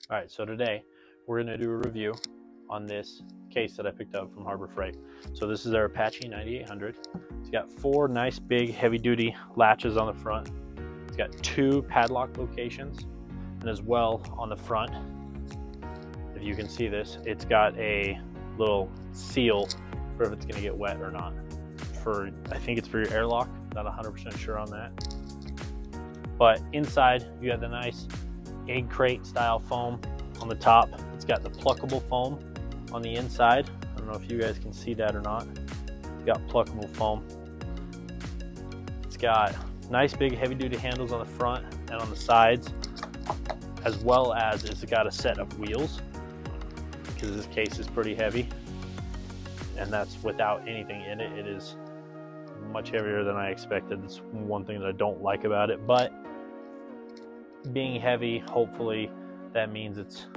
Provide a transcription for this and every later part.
All right, so today we're going to do a review on this case that I picked up from Harbor Freight. So this is our Apache 9800. It's got 4 nice big heavy duty latches on the front. It's got 2 padlock locations, and as well on the front, if you can see this, it's got a little seal for if it's going to get wet or not. I think it's for your airlock, not 100% sure on that. But inside you got the nice egg crate style foam on the top. It's got the pluckable foam on the inside. I don't know if you guys can see that or not. It's got pluckable foam. It's got nice big heavy duty handles on the front and on the sides, as well as it's got a set of wheels because this case is pretty heavy, and that's without anything in it. It is much heavier than I expected. That's one thing that I don't like about it, but being heavy, hopefully that means it's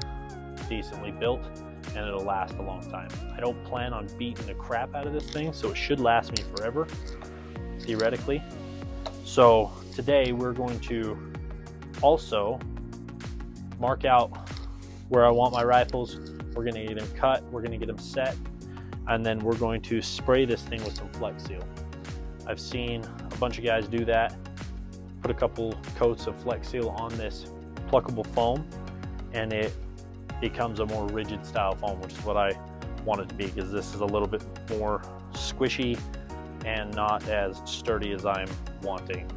decently built and it'll last a long time. I don't plan on beating the crap out of this thing, so it should last me forever, theoretically. So today we're going to also mark out where I want my rifles. We're going to get them cut, we're going to get them set, and then we're going to spray this thing with some Flex Seal. I've seen a bunch of guys do that, put a couple coats of Flex Seal on this pluckable foam, and it becomes a more rigid style foam, which is what I want it to be, because this is a little bit more squishy and not as sturdy as I'm wanting.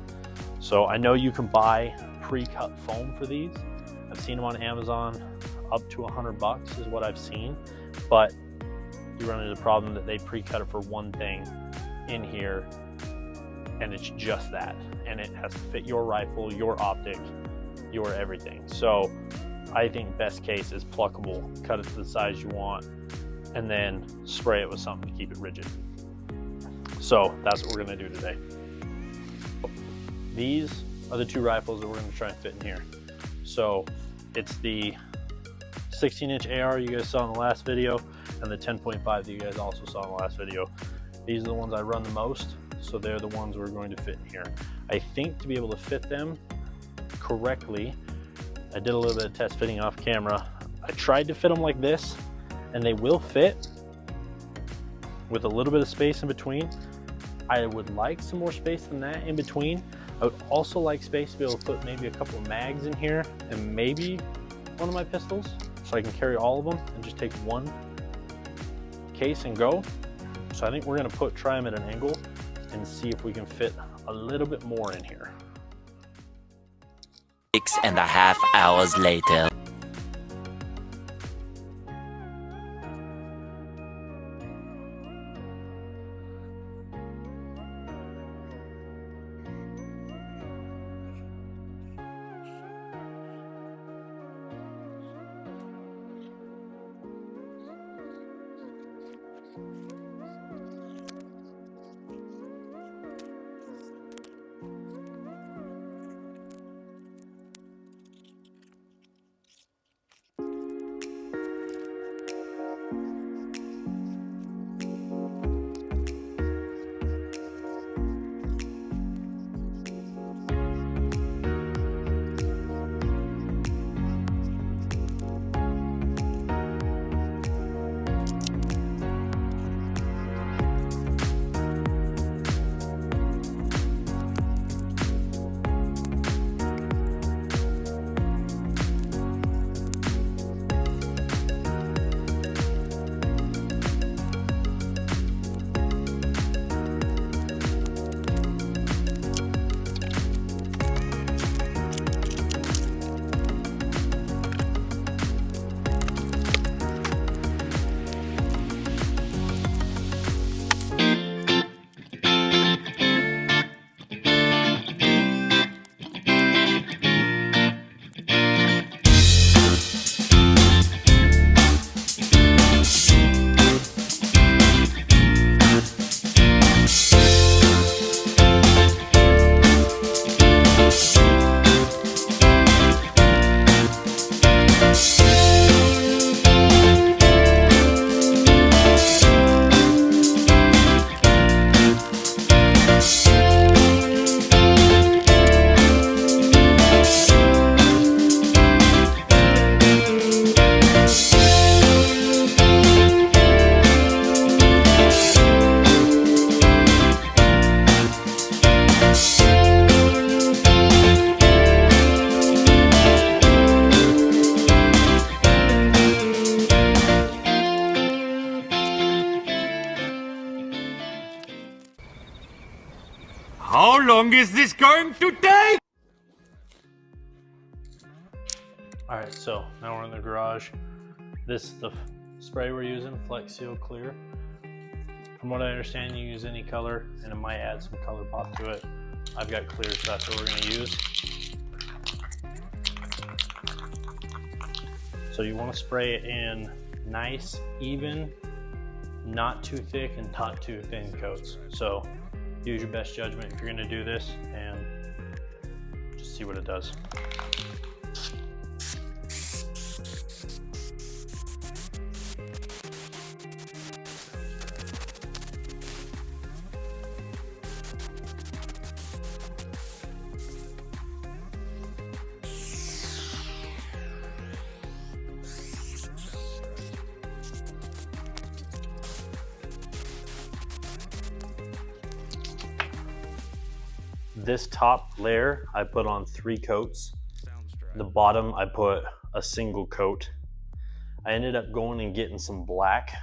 So I know you can buy pre-cut foam for these. I've seen them on Amazon, up to $100 is what I've seen, but you run into the problem that they pre-cut it for one thing in here, and it's just that, and it has to fit your rifle, your optic, your everything. So I think best case is pluckable, cut it to the size you want, and then spray it with something to keep it rigid. So that's what we're going to do today. These are the 2 rifles that we're going to try and fit in here. So it's the 16-inch AR you guys saw in the last video, and the 10.5 that you guys also saw in the last video. These are the ones I run the most, so they're the ones we're going to fit in here. I think to be able to fit them correctly, I did a little bit of test fitting off camera. I tried to fit them like this, and they will fit with a little bit of space in between. I would like some more space than that in between. I would also like space to be able to put maybe a couple of mags in here and maybe one of my pistols, so I can carry all of them and just take one case and go. So I think we're gonna try them at an angle and see if we can fit a little bit more in here. 6.5 hours later. long is this going to take? All right, so now we're in the garage. This is the spray we're using, Flex Seal Clear. From what I understand, you use any color, and it might add some color pop to it. I've got clear, so that's what we're gonna use. So you wanna spray it in nice, even, not too thick and not too thin coats. So use your best judgment if you're gonna do this, and just see what it does. This top layer I put on 3 coats. The bottom I put a single coat. I ended up going and getting some black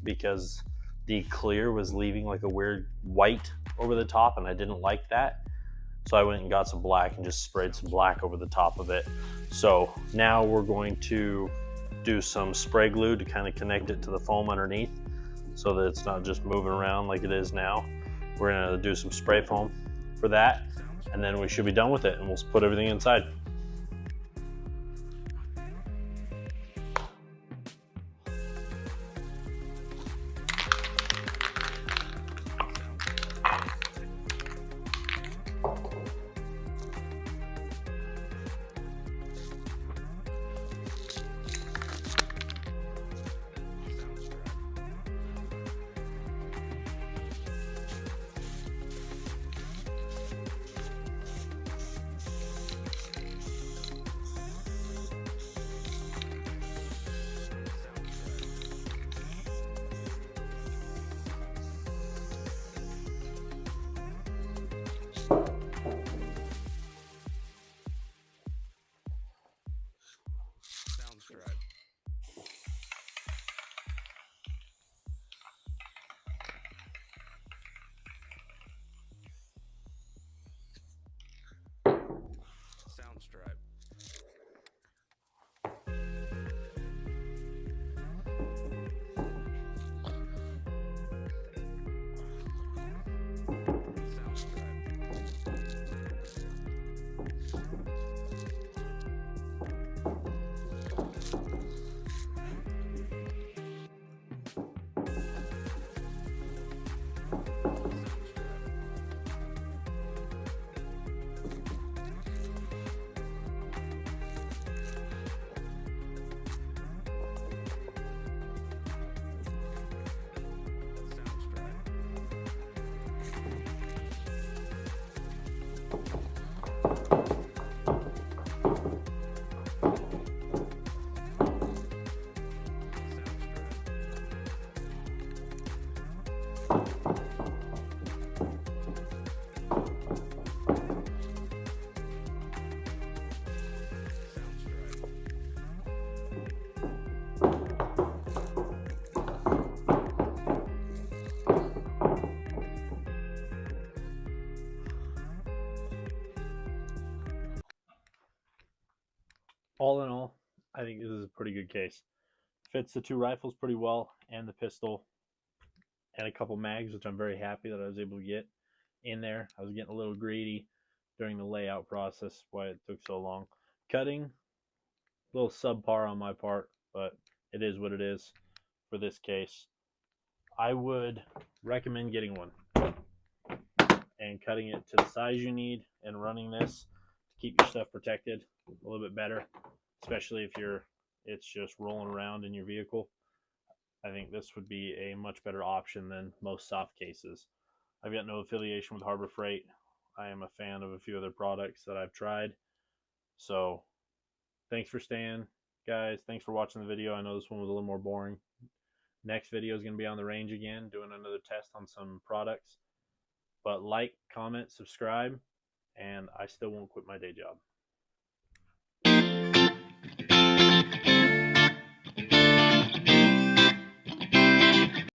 because the clear was leaving like a weird white over the top, and I didn't like that. So I went and got some black and just sprayed some black over the top of it. So now we're going to do some spray glue to kind of connect it to the foam underneath so that it's not just moving around like it is now. We're gonna do some spray foam for that, and then we should be done with it, and we'll put everything inside. Soundstripe. All in all, I think this is a pretty good case. Fits the 2 rifles pretty well, and the pistol, and a couple mags, which I'm very happy that I was able to get in there. I was getting a little greedy during the layout process, why it took so long. Cutting, a little subpar on my part, but it is what it is for this case. I would recommend getting one and cutting it to the size you need and running this to keep your stuff protected a little bit better, especially if it's just rolling around in your vehicle. I think this would be a much better option than most soft cases. I've got no affiliation with Harbor Freight. I am a fan of a few other products that I've tried. So thanks for staying, guys. Thanks for watching the video. I know this one was a little more boring. Next video is going to be on the range again, doing another test on some products. But like, comment, subscribe, and I still won't quit my day job.